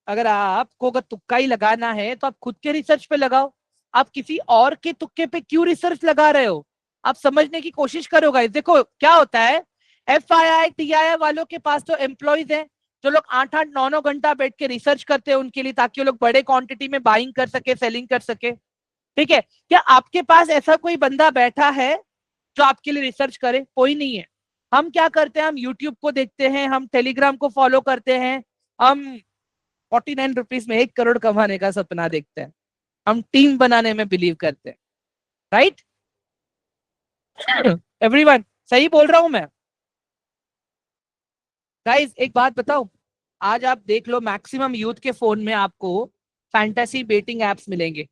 S1: अगर आपको अगर तुक्का ही लगाना है तो आप खुद के रिसर्च पे लगाओ। आप किसी और के तुक्के पे क्यों रिसर्च लगा रहे हो? आप समझने की कोशिश करो गाइस। देखो क्या होता है, FII TII वालों के पास तो एम्प्लॉयज हैं जो लोग 8-8 9 9 घंटा बैठ के रिसर्च करते हैं उनके लिए, ताकि वो लोग बड़े क्वांटिटी में बाइंग कर सके, सेलिंग कर सके। ठीक है, क्या आपके पास ऐसा कोई बंदा बैठा है जो आपके लिए रिसर्च करे? कोई नहीं है। हम क्या करते हैं, हम यूट्यूब को देखते हैं, हम टेलीग्राम को फॉलो करते हैं, हम 49 रुपीज में 1 करोड़ कमाने का सपना देखते हैं, हम टीम बनाने में बिलीव करते हैं। राइट एवरीवन, सही बोल रहा हूं मैं? गाइस एक बात बताओ, आज आप देख लो मैक्सिमम यूथ के फोन में आपको फैंटेसी बेटिंग एप्स मिलेंगे।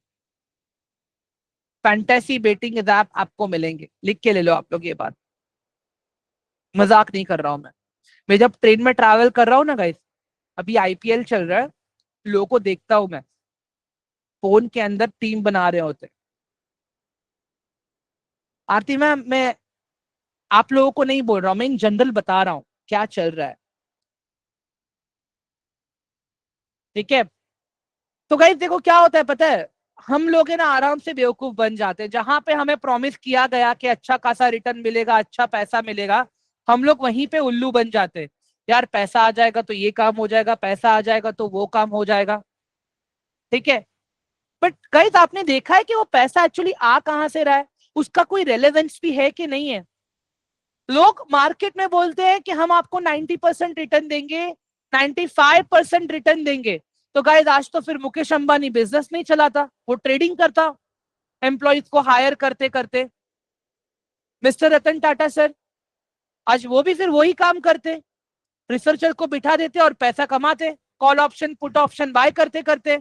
S1: फैंटेसी बेटिंग ऐप आपको मिलेंगे, लिख के ले लो आप लोग ये बात, मजाक नहीं कर रहा हूं मैं जब ट्रेन में ट्रैवल कर रहा हूँ ना गाइस, अभी IPL चल रहा है, लोगों को देखता हूं मैं फोन के अंदर टीम बना रहे होते। आरती मैम, मैं आप लोगों को नहीं बोल रहा हूं, मैं इन जनरल बता रहा हूं क्या चल रहा है। ठीक है, तो गाइस देखो क्या होता है पता है, हम लोग है ना आराम से बेवकूफ बन जाते हैं। जहां पे हमें प्रॉमिस किया गया कि अच्छा खासा रिटर्न मिलेगा, अच्छा पैसा मिलेगा, हम लोग वहीं पे उल्लू बन जाते हैं। यार पैसा आ जाएगा तो ये काम हो जाएगा, पैसा आ जाएगा तो वो काम हो जाएगा। ठीक है, बट गाइस आपने देखा है कि वो पैसा एक्चुअली आ कहां से रहा है? उसका कोई रेलेवेंस भी है कि नहीं है? लोग मार्केट में बोलते हैं कि हम आपको 90% रिटर्न देंगे, 95% रिटर्न देंगे। तो गाइस आज तो फिर मुकेश अंबानी बिजनेस नहीं चलाता, वो ट्रेडिंग करता एम्प्लॉयज को हायर करते करते। मिस्टर रतन टाटा सर, आज वो भी फिर वही काम करते, रिसर्चर को बिठा देते और पैसा कमाते, call option put option buy करते करते।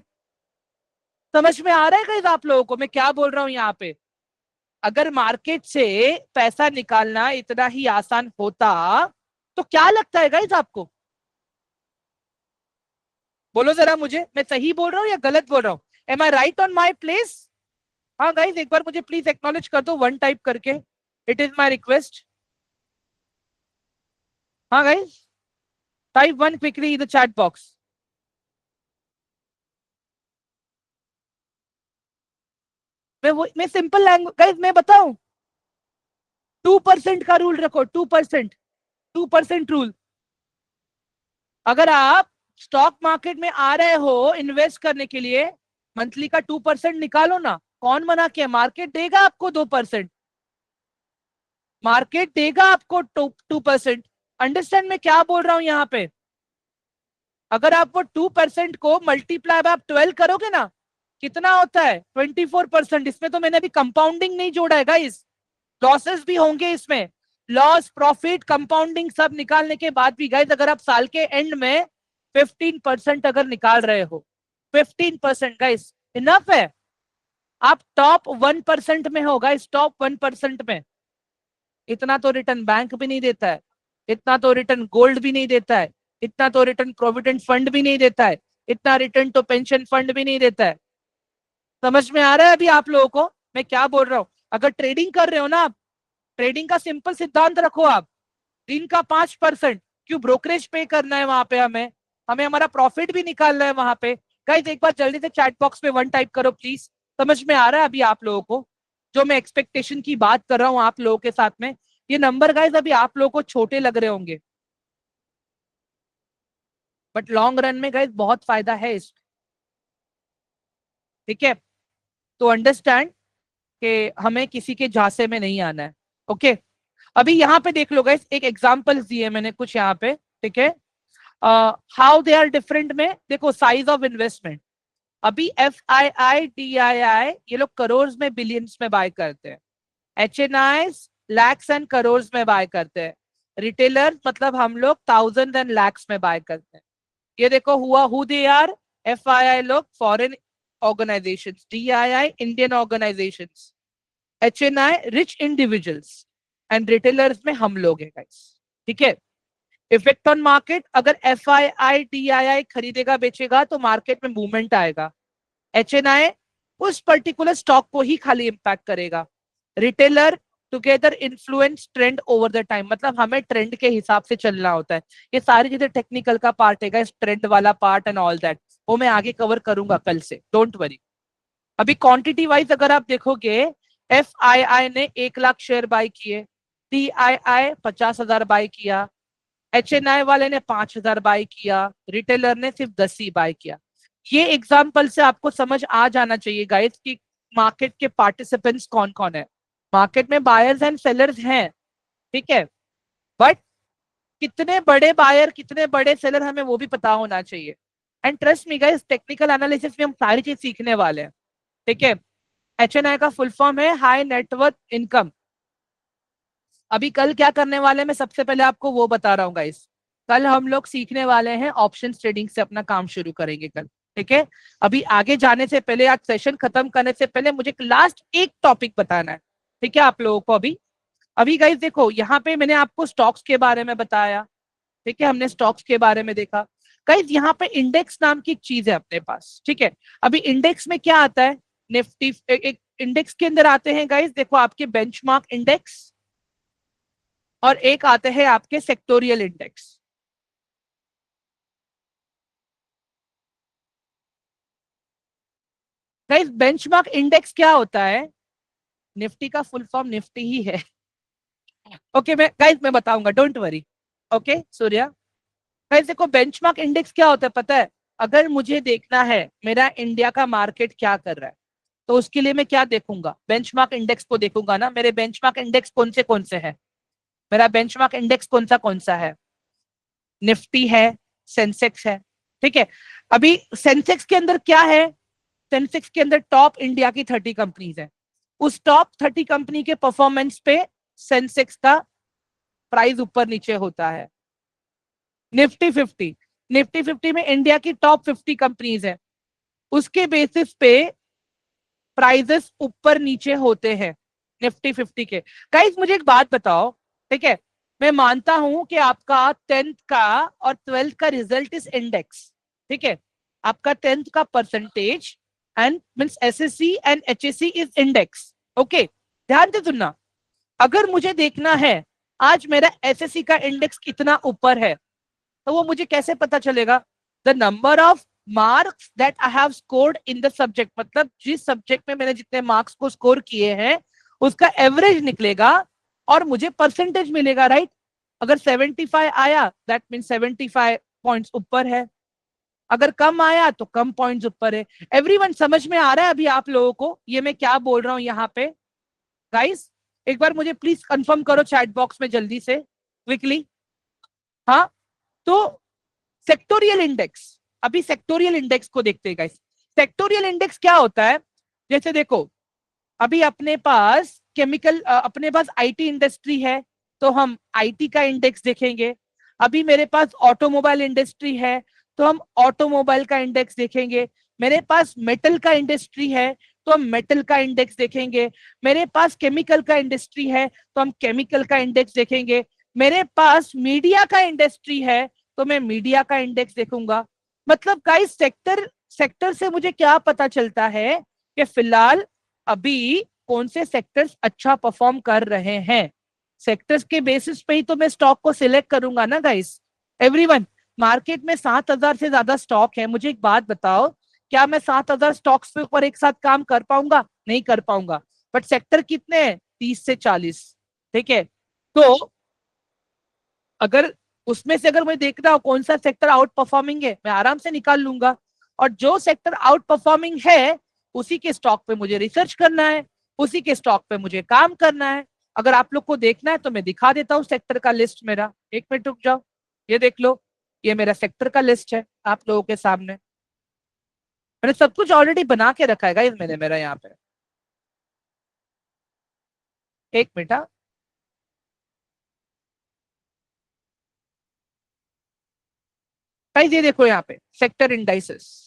S1: समझ में आ रहा है गाइस आप लोगों को मैं क्या बोल रहा हूं यहाँ पे? अगर मार्केट से पैसा निकालना इतना ही आसान होता तो क्या लगता है गाइस आपको? बोलो जरा मुझे, मैं सही बोल रहा हूँ या गलत बोल रहा हूँ? Am I right on my place? हाँ गाइस एक बार मुझे प्लीज एक्नॉलेज कर दो वन टाइप करके, इट इज माई रिक्वेस्ट। हाँ guys, type one quickly in the chat box. मैं सिंपल लैंग्वेज गाइस मैं बताऊं, 2% का रूल रखो, 2%, 2% रूल। अगर आप स्टॉक मार्केट में आ रहे हो इन्वेस्ट करने के लिए, मंथली का 2% निकालो ना। कौन मना किया? मार्केट देगा आपको 2%, मार्केट देगा आपको 2%। अंडरस्टैंड मैं क्या बोल रहा हूं यहाँ पे? अगर आप वो 2% को मल्टीप्लाई बाय आप 12 करोगे ना, कितना होता है? 24%। इसमें तो मैंने अभी कंपाउंडिंग नहीं जोड़ा है गाइस, लॉसेस भी होंगे इसमें। लॉस प्रॉफिट कंपाउंडिंग सब निकालने के बाद भी गाइस अगर आप साल के एंड में 15% अगर निकाल रहे हो, 15% गाइस इनफ है। आप टॉप 1% में हो गाइस, टॉप 1% में। इतना तो रिटर्न बैंक भी नहीं देता है, इतना तो रिटर्न गोल्ड भी नहीं देता है, इतना तो रिटर्न प्रोविडेंट फंड भी नहीं देता है, इतना रिटर्न तो पेंशन फंड भी नहीं देता है। समझ में आ रहा है अभी आप लोगों को मैं क्या बोल रहा हूं? अगर ट्रेडिंग कर रहे हो ना आप, ट्रेडिंग का सिंपल सिद्धांत रखो आप, दिन का 5%। क्यों ब्रोकरेज पे करना है वहां पे? हमें हमें हमारा प्रॉफिट भी निकालना है वहां पे। गाइस एक बार जल्दी से चैट बॉक्स में वन टाइप करो प्लीज। समझ में आ रहा है अभी आप लोगों को जो मैं एक्सपेक्टेशन की बात कर रहा हूँ आप लोगों के साथ में? ये नंबर गाइस अभी आप लोगों को छोटे लग रहे होंगे, बट लॉन्ग रन में गाइस बहुत फायदा है इस। ठीक है, तो अंडरस्टैंड कि हमें किसी के झांसे में नहीं आना है। ओके, अभी यहाँ पे देख लो गाइस, एक एग्जांपल दिए मैंने कुछ यहाँ पे। ठीक है, हाउ दे आर डिफरेंट में देखो, साइज ऑफ इन्वेस्टमेंट। अभी FII DII ये लोग करोड़ में बिलियंस में बाय करते हैं, HNI लैक्स एंड करोड़ में बाय करते हैं, रिटेलर मतलब हम लोग थाउजेंड एंड लैक्स में बाय करते हैं। ये देखो हुआ हु दे आर, FII लोग foreign organisations, DII Indian organisations, HNI rich individuals, and retailers में हम लोग हैं गाइस। ठीक है, इफेक्ट ऑन मार्केट, अगर FII DII खरीदेगा बेचेगा तो मार्केट में मूवमेंट आएगा। HNI उस पर्टिकुलर स्टॉक को ही खाली इंपैक्ट करेगा। Retailer together influence trend over the time, मतलब हमें ट्रेंड के हिसाब से चलना होता है। ये सारी चीजें टेक्निकल का पार्ट है, ट्रेंड वाला पार्ट एंड ऑल दैट, वो मैं आगे कवर करूंगा कल से, डोंट वरी। अभी क्वांटिटी वाइज अगर आप देखोगे, FII ने 1 लाख शेयर बाय किए, TII 50,000 बाय किया, HNI वाले ने 5,000 बाय किया, रिटेलर ने सिर्फ 10 ही बाय किया। ये एग्जाम्पल से आपको समझ आ जाना चाहिए गाइस कि मार्केट के पार्टिसिपेंट्स कौन कौन है। मार्केट में बायर्स एंड सेलर्स हैं, ठीक है, बट कितने बड़े बायर कितने बड़े सेलर हमें वो भी पता होना चाहिए। And trust me guys, technical analysis में हम सारी चीज सीखने वाले हैं, ठीक है। HNI का फुल फॉर्म है हाई नेटवर्थ इनकम। अभी कल क्या करने वाले हैं मैं सबसे पहले आपको वो बता रहा हूँ गाइस। कल हम लोग सीखने वाले हैं ऑप्शन ट्रेडिंग से अपना काम शुरू करेंगे कल, ठीक है। अभी आगे जाने से पहले, आज सेशन खत्म करने से पहले मुझे लास्ट एक टॉपिक बताना है, ठीक है आप लोगों को। अभी अभी गाइस देखो, यहाँ पे मैंने आपको स्टॉक्स के बारे में बताया, ठीक है, हमने स्टॉक्स के बारे में देखा। गाइस यहाँ पे इंडेक्स नाम की एक चीज है अपने पास, ठीक है। अभी इंडेक्स में क्या आता है, निफ्टी एक इंडेक्स के अंदर आते हैं गाइस, देखो आपके बेंचमार्क इंडेक्स और एक आते हैं आपके sectoral index. Guys benchmark index क्या होता है, निफ्टी का फुल फॉर्म निफ्टी ही है। ओके मैं गाइस मैं बताऊंगा, don't worry. Okay Surya, guys देखो बेंचमार्क इंडेक्स क्या होता है पता है। अगर मुझे देखना है मेरा इंडिया का मार्केट क्या कर रहा है, तो उसके लिए मैं क्या देखूंगा, बेंचमार्क इंडेक्स को देखूंगा ना। मेरे बेंचमार्क इंडेक्स कौन से हैं, मेरा बेंचमार्क इंडेक्स कौन सा है, निफ्टी है, सेंसेक्स है, ठीक है। अभी सेंसेक्स के अंदर क्या है, सेंसेक्स के अंदर टॉप इंडिया की 30 कंपनीज है। उस टॉप 30 कंपनी के परफॉर्मेंस पे सेंसेक्स का प्राइस ऊपर नीचे होता है। निफ्टी 50 में इंडिया की टॉप 50 कंपनीज है, उसके बेसिस पे प्राइजेस ऊपर नीचे होते हैं निफ्टी 50 के। गाइस मुझे एक बात बताओ, ठीक है, मैं मानता हूं कि आपका 10th का और 12th का रिजल्ट इज इंडेक्स, ठीक है, आपका 10th का percentage and means SSC and HSC is index, okay. ध्यान से सुनना, अगर मुझे देखना है आज मेरा SSC का इंडेक्स कितना ऊपर है, तो वो मुझे कैसे पता चलेगा, the number of marks that I have scored in the subject, मतलब जिस सब्जेक्ट में मैंने जितने मार्क्स को स्कोर किए हैं उसका एवरेज निकलेगा और मुझे परसेंटेज मिलेगा, राइट। अगर 75 आया दैट मीन 75 पॉइंट्स ऊपर है, अगर कम आया तो कम पॉइंट्स ऊपर है। एवरीवन समझ में आ रहा है अभी आप लोगों को ये मैं क्या बोल रहा हूं यहाँ पे। गाइस एक बार मुझे प्लीज कंफर्म करो चैट बॉक्स में जल्दी से, क्विकली। हाँ, तो सेक्टोरियल इंडेक्स, अभी सेक्टोरियल इंडेक्स को देखते हैं गाइस। सेक्टोरियल इंडेक्स क्या होता है, जैसे देखो अभी अपने पास अपने पास IT इंडस्ट्री है, तो हम IT का इंडेक्स देखेंगे। अभी मेरे पास ऑटोमोबाइल इंडस्ट्री है, तो हम ऑटोमोबाइल का इंडेक्स देखेंगे। मेरे पास मेटल का इंडस्ट्री है, तो हम मेटल का इंडेक्स देखेंगे। मेरे पास केमिकल का इंडस्ट्री है, तो हम केमिकल का इंडेक्स देखेंगे। मेरे पास मीडिया का इंडस्ट्री है, तो मैं मीडिया का इंडेक्स देखूंगा। मतलब गाइस सेक्टर सेक्टर से मुझे क्या पता चलता है कि फिलहाल अभी कौन से सेक्टर्स अच्छा परफॉर्म कर रहे हैं, सेक्टर्स के बेसिस पे ही तो मैं स्टॉक को सिलेक्ट करूंगा ना गाइस। एवरीवन, मार्केट में 7,000 से ज्यादा स्टॉक है, मुझे एक बात बताओ, क्या मैं 7,000 स्टॉक्स पे ऊपर एक साथ काम कर पाऊंगा, नहीं कर पाऊंगा। बट सेक्टर कितने हैं, 30 से 40, ठीक है। तो अगर उसमें से अगर मुझे देखना हो कौन सा सेक्टर आउट परफॉर्मिंग है, मैं आराम से निकाल लूंगा। और जो सेक्टर आउट परफॉर्मिंग है उसी के स्टॉक पे मुझे रिसर्च करना है, उसी के स्टॉक पे मुझे काम करना है। अगर आप लोग को देखना है तो मैं दिखा देता हूँ सेक्टर का लिस्ट मेरा, 1 मिनट रुक जाओ, ये देख लो, ये मेरा सेक्टर का लिस्ट है आप लोगों के सामने। मैंने सब कुछ ऑलरेडी बना के रखा है गाइस, मैंने मेरा यहाँ पे, 1 मिनट हाँ। गाइस ये देखो यहाँ पे सेक्टर इंडाइसेस,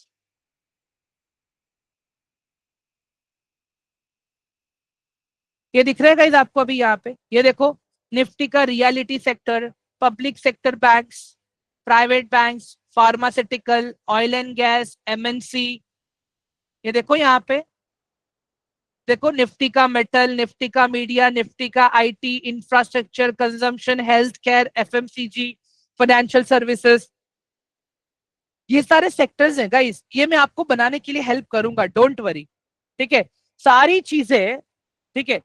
S1: ये दिख रहा है गाइस आपको अभी यहाँ पे, ये देखो निफ्टी का reality sector, public sector banks, private banks, pharmaceutical, oil and gas, MNC. ये देखो यहाँ पे, देखो निफ्टी का मेटल, निफ्टी का मीडिया, निफ्टी का IT, infrastructure, consumption, health care, FMCG, financial services. ये सारे सेक्टर्स हैं गाइस, ये मैं आपको बनाने के लिए हेल्प करूंगा, डोंट वरी। ठीक है, सारी चीजें, ठीक है,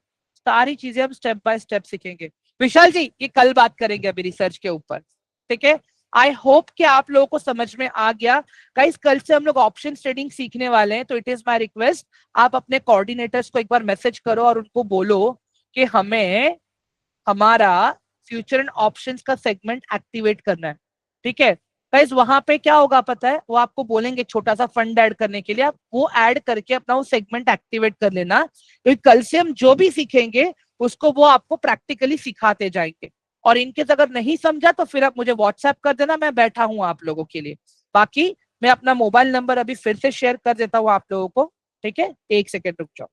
S1: सारी चीजें हम स्टेप बाय स्टेप सीखेंगे। विशाल जी ये कल बात करेंगे अभी रिसर्च के ऊपर, ठीक है। आई होप कि आप लोगों को समझ में आ गया। गाइस कल से हम लोग ऑप्शन ट्रेडिंग सीखने वाले हैं, तो इट इज माय रिक्वेस्ट, आप अपने कोऑर्डिनेटर्स को एक बार मैसेज करो और उनको बोलो कि हमें हमारा फ्यूचर एंड ऑप्शंस का सेगमेंट एक्टिवेट करना है। ठीक है गाइस, वहां पे क्या होगा पता है, वो आपको बोलेंगे छोटा सा फंड ऐड करने के लिए, आप वो ऐड करके अपना वो सेगमेंट एक्टिवेट कर लेना, क्योंकि कल से हम जो भी सीखेंगे उसको वो आपको प्रैक्टिकली सिखाते जाएंगे। और इनकेस अगर नहीं समझा तो फिर आप मुझे व्हाट्सएप कर देना, मैं बैठा हूं आप लोगों के लिए। बाकी मैं अपना मोबाइल नंबर अभी फिर से शेयर कर देता हूँ आप लोगों को। ठीक है, एक सेकेंड रुक जाओ।